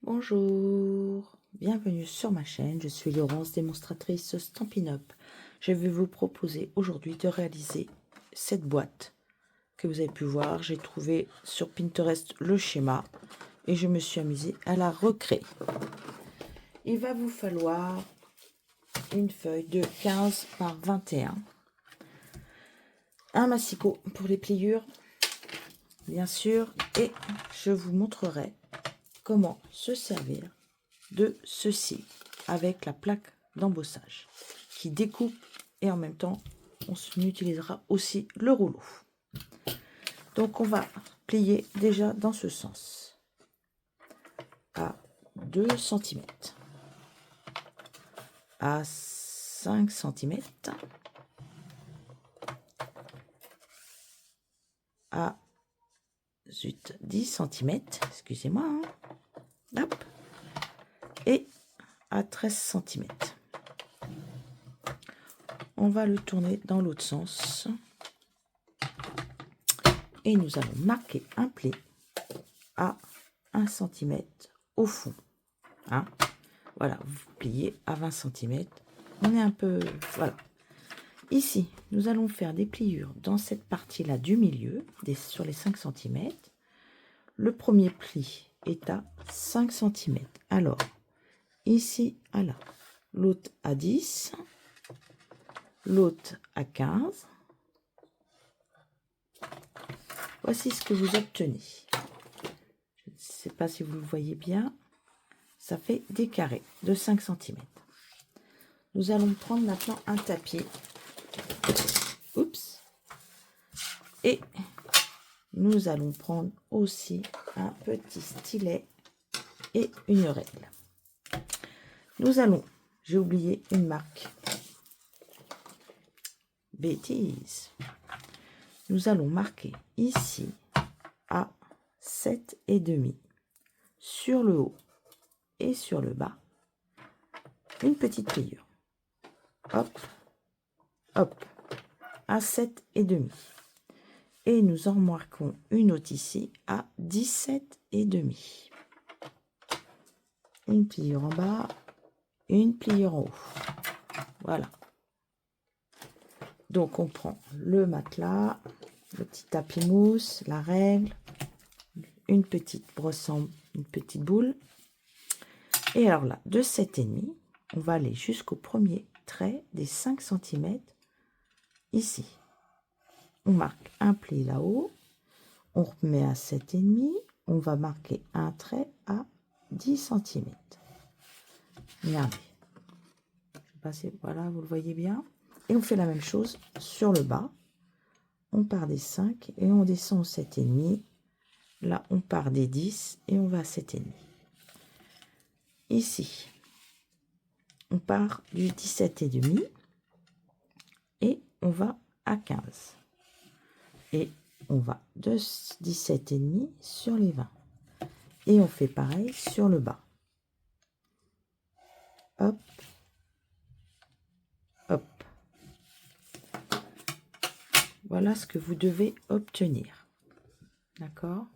Bonjour, bienvenue sur ma chaîne, je suis Laurence, démonstratrice Stampin' Up. Je vais vous proposer aujourd'hui de réaliser cette boîte que vous avez pu voir. J'ai trouvé sur Pinterest le schéma et je me suis amusée à la recréer. Il va vous falloir une feuille de 15 par 21, un massicot pour les pliures, bien sûr, et je vous montrerai comment se servir de ceci avec la plaque d'embossage qui découpe et en même temps on utilisera aussi le rouleau. Donc on va plier déjà dans ce sens à 2 cm, à 5 cm, à 10 cm, excusez-moi, hein. Hop, et à 13 cm. On va le tourner dans l'autre sens et nous allons marquer un pli à 1 cm au fond. Hein, voilà, vous pliez à 20 cm. On est un peu... Voilà. Ici, nous allons faire des pliures dans cette partie-là du milieu, sur les 5 cm. Le premier pli est à 5 cm. Alors, ici à là. L'autre à 10. L'autre à 15. Voici ce que vous obtenez. Je ne sais pas si vous le voyez bien. Ça fait des carrés de 5 cm. Nous allons prendre maintenant un tapis. Oups. Et nous allons prendre aussi un petit stylet et une règle. Nous allons, j'ai oublié une marque. Bêtise. Nous allons marquer ici à 7,5 sur le haut et sur le bas une petite pliure. Hop, hop, à 7,5. Et nous en marquons une autre ici à 17,5. Une pliure en bas, une pliure en haut. Voilà. Donc on prend le matelas, le petit tapis mousse, la règle, une petite brosse une petite boule. Et alors là, de 7,5, on va aller jusqu'au premier trait des 5 cm ici. On marque un pli là-haut, on remet à 7,5, on va marquer un trait à 10 cm. Regardez. Je sais pas si, voilà, vous le voyez bien. Et on fait la même chose sur le bas. On part des 5 et on descend au 7,5. Là, on part des 10 et on va à 7,5. Ici, on part du 17,5 et on va à 15. Et on va de 17,5 sur les 20. Et on fait pareil sur le bas. Hop, hop. Voilà ce que vous devez obtenir. D'accord?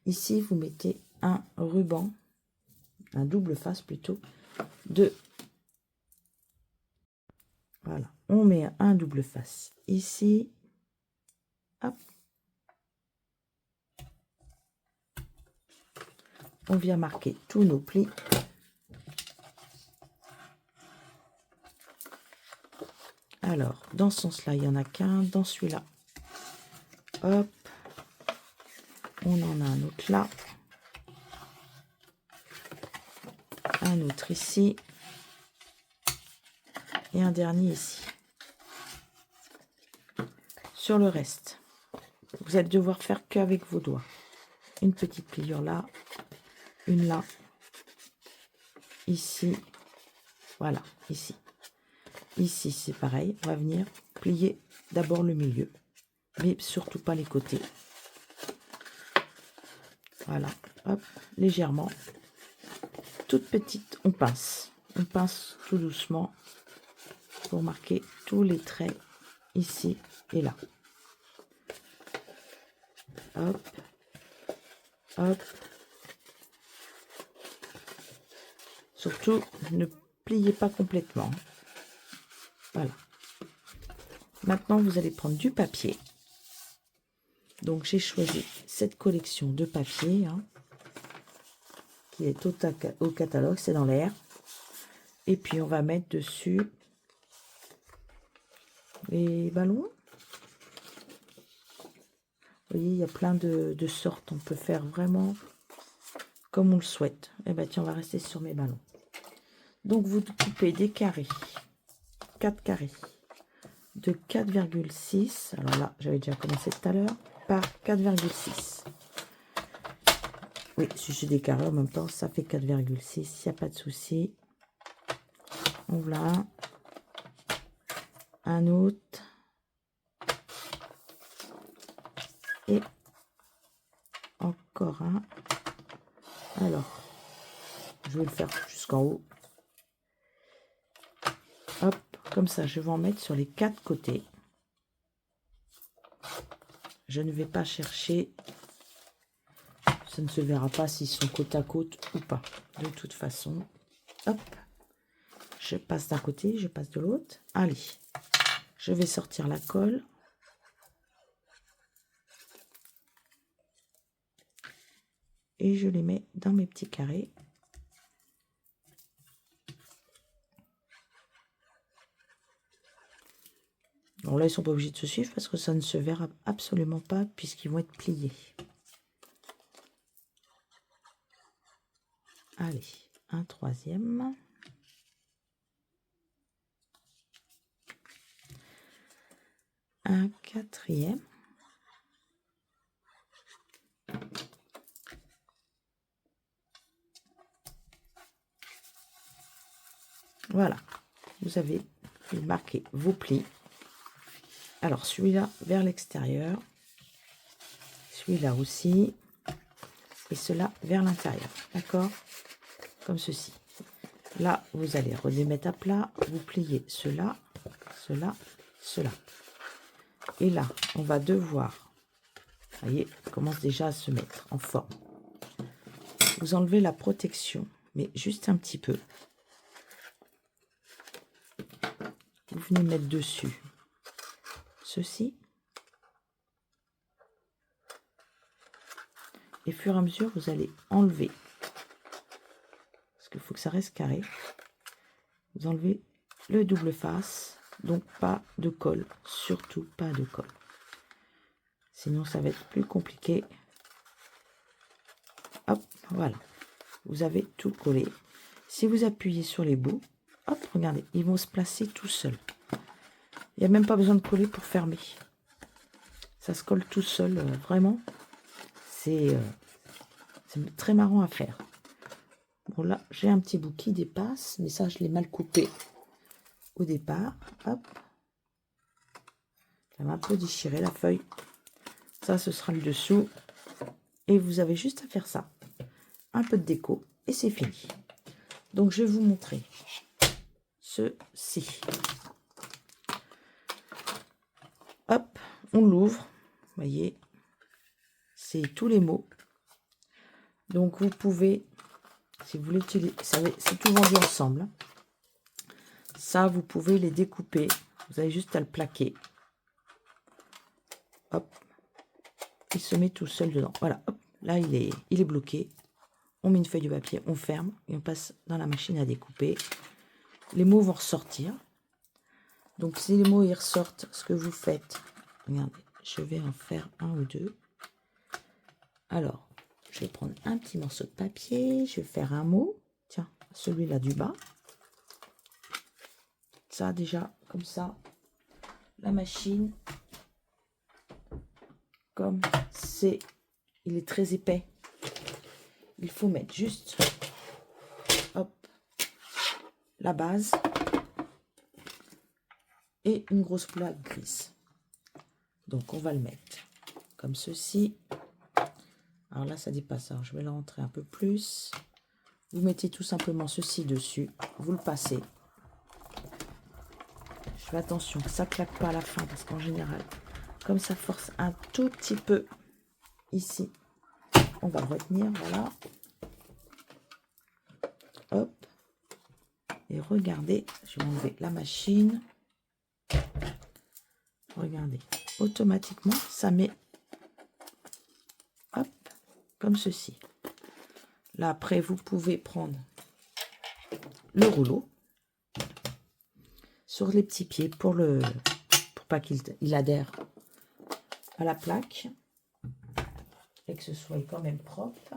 Ici, vous mettez un ruban, un double face plutôt, de... Voilà, on met un double face ici. Hop. On vient marquer tous nos plis. Alors, dans ce sens-là, il n'y en a qu'un. Dans celui-là, hop, on en a un autre là. Un autre ici. Et un dernier ici. Sur le reste, vous allez devoir faire qu'avec vos doigts. Une petite pliure là, une là, ici, voilà, ici. Ici, c'est pareil, on va venir plier d'abord le milieu, mais surtout pas les côtés. Voilà, hop, légèrement. Toute petite, on pince tout doucement pour marquer tous les traits ici et là. Hop, hop, Surtout, ne pliez pas complètement. Voilà. Maintenant, vous allez prendre du papier. Donc, j'ai choisi cette collection de papier hein, qui est au catalogue, c'est dans l'air. Et puis, on va mettre dessus les ballons. Vous voyez, il y a plein de sortes. On peut faire vraiment comme on le souhaite. Et bien, tiens, on va rester sur mes ballons. Donc, vous coupez des carrés, 4 carrés de 4,6. Alors là, j'avais déjà commencé tout à l'heure, par 4,6. Oui, si j'ai des carrés en même temps, ça fait 4,6. Il n'y a pas de souci. Voilà. Un autre. Et encore un. Alors, je vais le faire jusqu'en haut. Hop, comme ça, je vais en mettre sur les 4 côtés. Je ne vais pas chercher. Ça ne se verra pas s'ils sont côte à côte ou pas. De toute façon, hop. Je passe d'un côté, je passe de l'autre. Allez, je vais sortir la colle. Et je les mets dans mes petits carrés. Bon, là, ils ne sont pas obligés de se suivre parce que ça ne se verra absolument pas puisqu'ils vont être pliés. Allez, un troisième. Un quatrième. Voilà, vous avez marqué vos plis. Alors, celui-là vers l'extérieur, celui-là aussi, et cela vers l'intérieur, d'accord? Comme ceci. Là, vous allez redémettre à plat, vous pliez cela, cela, cela. Et là, on va devoir, vous voyez, ça commence déjà à se mettre en forme. Vous enlevez la protection, mais juste un petit peu. Vous venez mettre dessus ceci. Et au fur et à mesure, vous allez enlever. Parce qu'il faut que ça reste carré. Vous enlevez le double face. Donc pas de colle. Surtout pas de colle. Sinon, ça va être plus compliqué. Hop, voilà. Vous avez tout collé. Si vous appuyez sur les bouts, hop, regardez, ils vont se placer tout seuls. Il n'y a même pas besoin de coller pour fermer. Ça se colle tout seul, vraiment. C'est très marrant à faire. Bon, là, j'ai un petit bout qui dépasse, mais ça, je l'ai mal coupé au départ. Hop. J'avais un peu déchiré la feuille. Ça, ce sera le dessous. Et vous avez juste à faire ça. Un peu de déco et c'est fini. Donc, je vais vous montrer ceci. Hop, on l'ouvre. Vous voyez, c'est tous les mots. Donc, vous pouvez, si vous voulez utiliser, c'est tout vendu ensemble. Ça, vous pouvez les découper. Vous avez juste à le plaquer. Hop, il se met tout seul dedans. Voilà, hop, là, il est bloqué. On met une feuille de papier, on ferme et on passe dans la machine à découper. Les mots vont ressortir. Donc, si les mots ils ressortent, ce que vous faites, regardez, je vais en faire un ou deux. Alors, je vais prendre un petit morceau de papier, je vais faire un mot. Tiens, celui-là du bas. Ça, déjà, comme ça, la machine, comme il est très épais, il faut mettre juste, hop, la base et une grosse plaque grise. Donc, on va le mettre comme ceci. Alors là, ça dépasse. Alors, je vais le rentrer un peu plus. Vous mettez tout simplement ceci dessus. Vous le passez. Je fais attention que ça ne claque pas à la fin parce qu'en général, comme ça force un tout petit peu ici, on va retenir. Voilà. Hop. Et regardez, je vais enlever la machine. Regardez, automatiquement, ça met, hop, comme ceci. Là, après, vous pouvez prendre le rouleau sur les petits pieds pour pas qu'il adhère à la plaque et que ce soit quand même propre.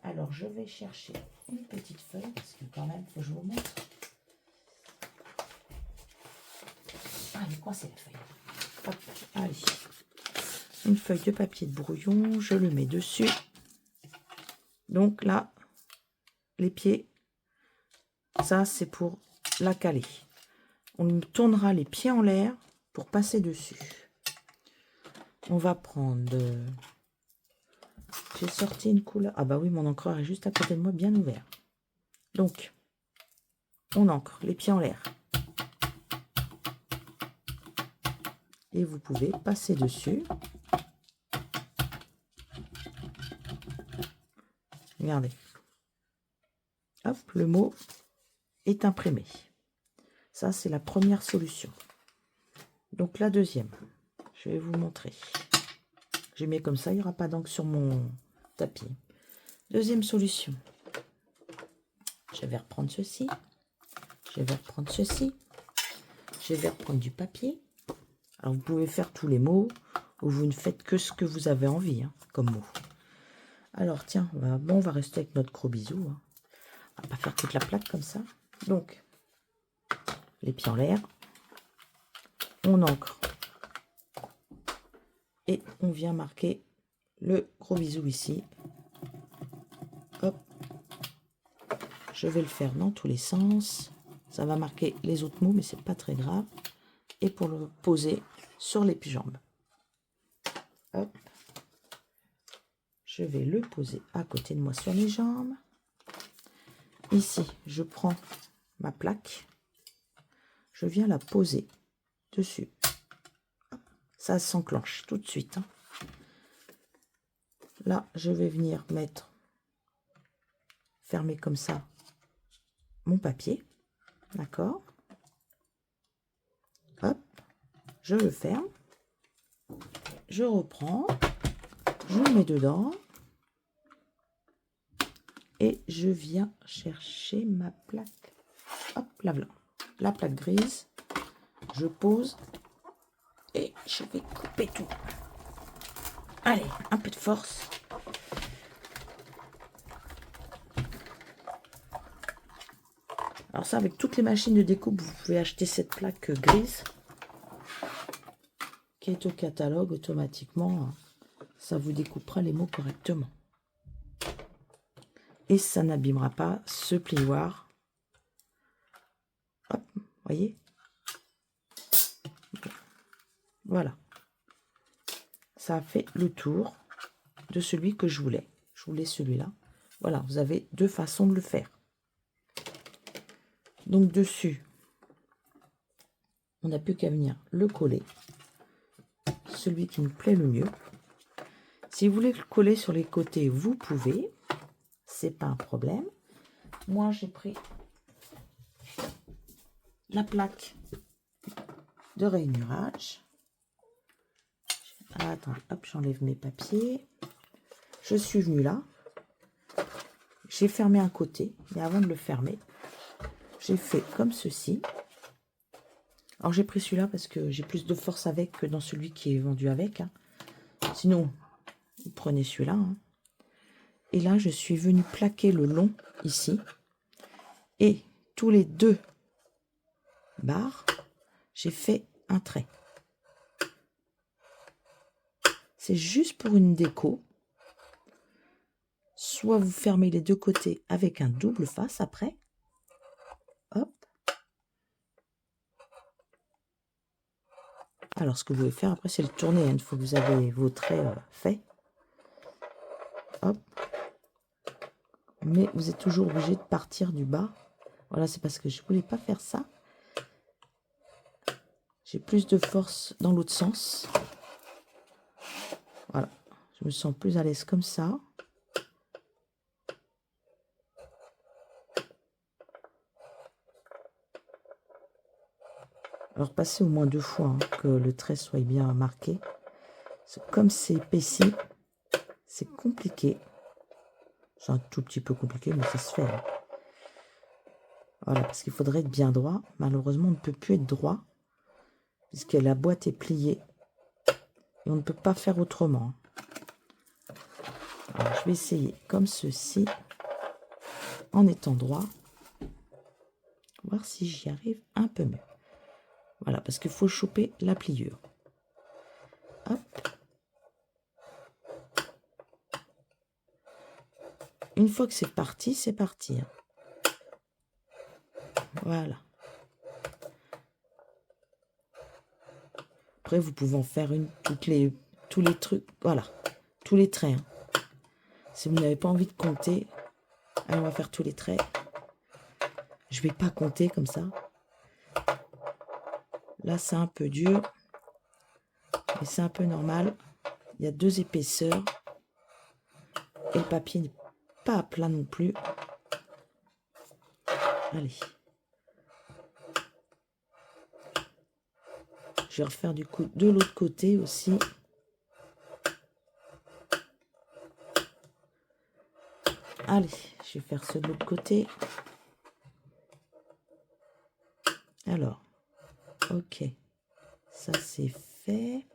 Alors, je vais chercher une petite feuille parce que quand même, il faut que je vous montre. Ah, elle est coincée la feuille. Hop, allez. Une feuille de papier de brouillon, je le mets dessus. Donc là, les pieds, ça c'est pour la caler. On tournera les pieds en l'air pour passer dessus. On va prendre... J'ai sorti une couleur... Ah bah oui, mon encreur est juste à côté de moi, bien ouvert. Donc, on ancre les pieds en l'air. Et vous pouvez passer dessus. Regardez. Hop, le mot est imprimé. Ça, c'est la première solution. Donc, la deuxième, je vais vous montrer. J'ai mis comme ça, il n'y aura pas d'encre sur mon tapis. Deuxième solution. Je vais reprendre ceci. Je vais reprendre ceci. Je vais reprendre du papier. Alors, vous pouvez faire tous les mots ou vous ne faites que ce que vous avez envie comme mot. Alors, tiens, on va rester avec notre gros bisou. On va pas faire toute la plaque comme ça. Donc, les pieds en l'air. On ancre. Et on vient marquer le gros bisou ici. Hop. Je vais le faire dans tous les sens. Ça va marquer les autres mots, mais c'est pas très grave. Et pour le poser sur les jambes. Hop. Je vais le poser à côté de moi sur les jambes. Ici, je prends ma plaque. Je viens la poser dessus. Hop. Ça s'enclenche tout de suite. Là, je vais venir mettre, fermer comme ça, mon papier. D'accord. Hop. Je le ferme. Je reprends. Je le mets dedans. Et je viens chercher ma plaque. Hop, là, voilà. La plaque grise. Je pose. Et je vais couper tout. Allez, un peu de force. Alors ça, avec toutes les machines de découpe, vous pouvez acheter cette plaque grise qui est au catalogue automatiquement. Ça vous découpera les mots correctement. Et ça n'abîmera pas ce plioir. Hop, voyez. Voilà. Ça a fait le tour de celui que je voulais. Je voulais celui-là. Voilà, vous avez deux façons de le faire. Donc dessus, on n'a plus qu'à venir le coller. Celui qui me plaît le mieux. Si vous voulez le coller sur les côtés, vous pouvez. C'est pas un problème. Moi, j'ai pris la plaque de rainurage. Attends, hop, j'enlève mes papiers. Je suis venue là. J'ai fermé un côté, mais avant de le fermer, j'ai fait comme ceci. Alors j'ai pris celui-là parce que j'ai plus de force avec que dans celui qui est vendu avec. Sinon, vous prenez celui-là. Et là, je suis venue plaquer le long ici. Et tous les deux barres, j'ai fait un trait. C'est juste pour une déco. Soit vous fermez les deux côtés avec un double face après. Hop. Alors, ce que vous pouvez faire après, c'est le tourner. Une fois que vous avez vos traits faits. Hop. Mais vous êtes toujours obligé de partir du bas. Voilà, c'est parce que je ne voulais pas faire ça. J'ai plus de force dans l'autre sens. Voilà. Je me sens plus à l'aise comme ça. Alors passez au moins 2 fois hein, que le trait soit bien marqué. Comme c'est épaissi, c'est compliqué. C'est un tout petit peu compliqué, mais ça se fait. Hein. Voilà, parce qu'il faudrait être bien droit. Malheureusement, on ne peut plus être droit, puisque la boîte est pliée. Et on ne peut pas faire autrement. Alors, je vais essayer comme ceci, en étant droit. Voir si j'y arrive un peu mieux. Voilà, parce qu'il faut choper la pliure. Hop. Une fois que c'est parti, c'est parti. Hein. Voilà. Après, vous pouvez en faire une, tous les trucs, voilà, tous les traits. Hein. Si vous n'avez pas envie de compter, allez, on va faire tous les traits. Je vais pas compter comme ça. Là, c'est un peu dur, mais c'est un peu normal. Il y a 2 épaisseurs et le papier n'est pas à plat non plus. Allez. Je vais refaire du coup de l'autre côté aussi. Allez, je vais faire ceux de l'autre côté. Alors, ok, ça c'est fait.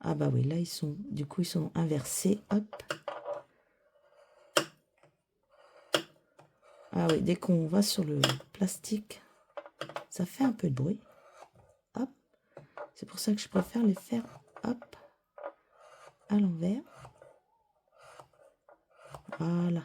Ah bah oui, là ils sont, du coup ils sont inversés. Hop. Ah oui, dès qu'on va sur le plastique, ça fait un peu de bruit. Hop. C'est pour ça que je préfère les faire, hop, à l'envers. Voilà.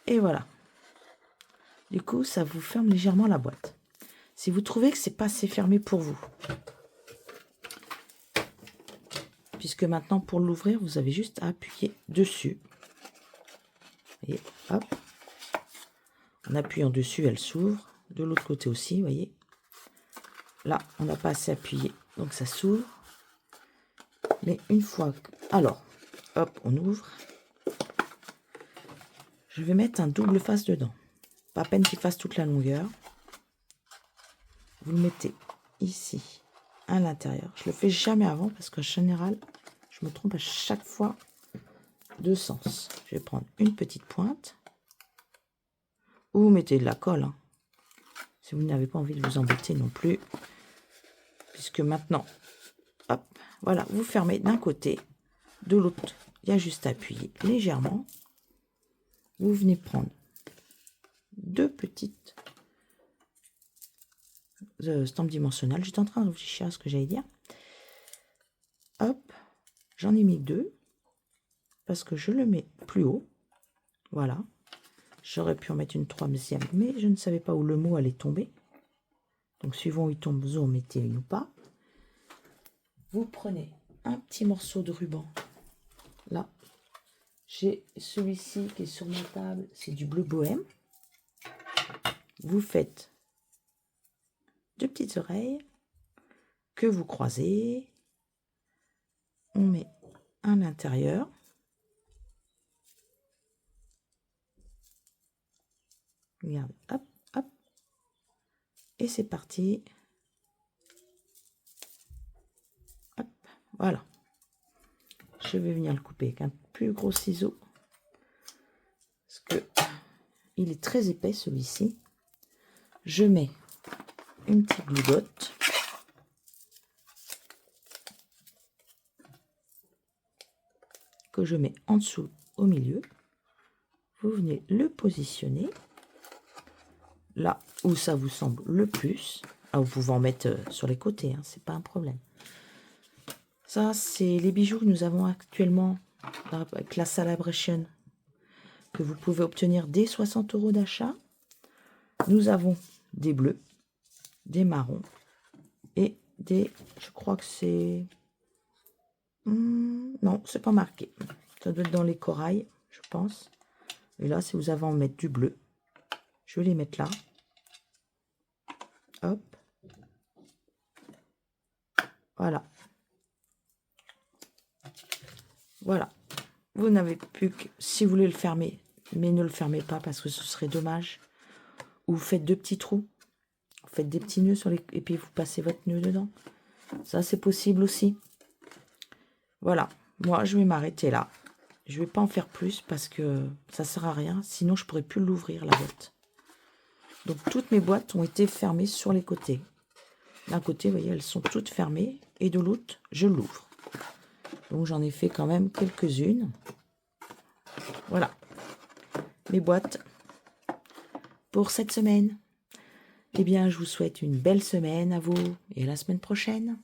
Et voilà. Du coup, ça vous ferme légèrement la boîte. Si vous trouvez que c'est pas assez fermé pour vous, puisque maintenant pour l'ouvrir, vous avez juste à appuyer dessus. Et hop. En appuyant dessus, elle s'ouvre. De l'autre côté aussi, vous voyez. Là, on n'a pas assez appuyé, donc ça s'ouvre. Mais une fois que... Alors, hop, on ouvre. Je vais mettre un double face dedans. Pas à peine qu'il fasse toute la longueur. Vous le mettez ici, à l'intérieur. Je le fais jamais avant parce qu'en général, je me trompe à chaque fois de sens. Je vais prendre une petite pointe. Ou vous mettez de la colle. Hein, si vous n'avez pas envie de vous embêter non plus. Puisque maintenant, hop, voilà, vous fermez d'un côté. De l'autre, il y a juste à appuyer légèrement. Vous venez prendre 2 petites estampes dimensionnelles. J'étais en train de réfléchir à ce que j'allais dire. Hop, j'en ai mis 2 parce que je le mets plus haut. Voilà. J'aurais pu en mettre une 3e, mais je ne savais pas où le mot allait tomber. Donc, suivant où il tombe, vous en mettez une ou pas. Vous prenez un petit morceau de ruban. Là, j'ai celui-ci qui est sur ma table. C'est du bleu bohème. Vous faites 2 petites oreilles que vous croisez. On met à l'intérieur. Regarde, hop, hop. Et c'est parti. Hop, voilà. Je vais venir le couper avec un plus gros ciseau. Parce que il est très épais celui-ci. Je mets une petite gougotte. Que je mets en dessous au milieu. Vous venez le positionner là où ça vous semble le plus. Ah, vous pouvez en mettre sur les côtés, hein, c'est pas un problème. Ça, c'est les bijoux que nous avons actuellement avec la Celebration, que vous pouvez obtenir dès 60 € d'achat. Nous avons des bleus, des marrons et des... Je crois que c'est... non, c'est pas marqué. Ça doit être dans les corails, je pense. Et là, si vous avez en mettre du bleu, je vais les mettre là. Hop. Voilà. Voilà. Vous n'avez plus que... Si vous voulez le fermer, mais ne le fermez pas parce que ce serait dommage. Ou vous faites 2 petits trous. Vous faites des petits nœuds sur les... et puis vous passez votre nœud dedans. Ça, c'est possible aussi. Voilà. Moi, je vais m'arrêter là. Je vais pas en faire plus parce que ça sert à rien. Sinon, je pourrais plus l'ouvrir, la boîte. Donc, toutes mes boîtes ont été fermées sur les côtés. D'un côté, vous voyez, elles sont toutes fermées. Et de l'autre, je l'ouvre. Donc, j'en ai fait quand même quelques-unes. Voilà. Mes boîtes pour cette semaine. Eh bien, je vous souhaite une belle semaine à vous et à la semaine prochaine.